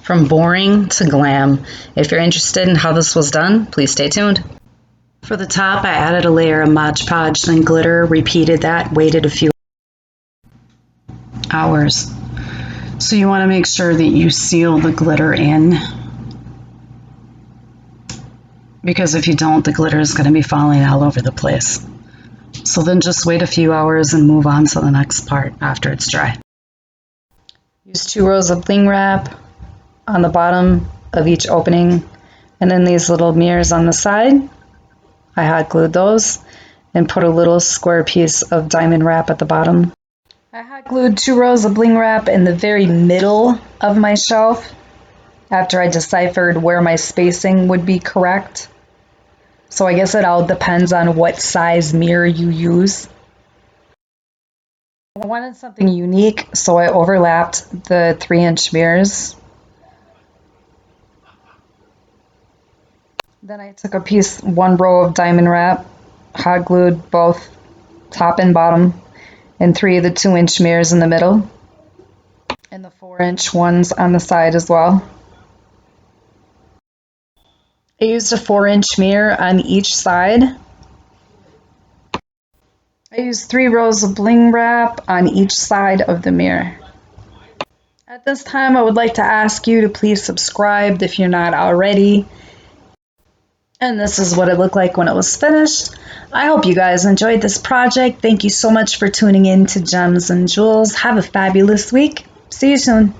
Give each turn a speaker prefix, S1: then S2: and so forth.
S1: From boring to glam. If you're interested in how this was done, please stay tuned. For the top, I added a layer of Mod Podge and glitter, repeated that, waited a few hours. So you want to make sure that you seal the glitter in, because if you don't, the glitter is going to be falling all over the place. So then just wait a few hours and move on to the next part after it's dry. Use 2 rows of Bling Wrap on the bottom of each opening, and then these little mirrors on the side. I hot glued those and put a little square piece of diamond wrap at the bottom. I hot glued 2 rows of Bling Wrap in the very middle of my shelf after I deciphered where my spacing would be correct. So I guess it all depends on what size mirror you use. I wanted something unique, so I overlapped the 3-inch mirrors. Then I took one row of diamond wrap, hot glued both top and bottom, and 3 of the 2-inch mirrors in the middle, and the 4-inch ones on the side as well. I used a 4-inch mirror on each side. I used 3 rows of Bling Wrap on each side of the mirror. At this time, I would like to ask you to please subscribe if you're not already. And this is what it looked like when it was finished. I hope you guys enjoyed this project. Thank you so much for tuning in to Gems and Jewels. Have a fabulous week. See you soon.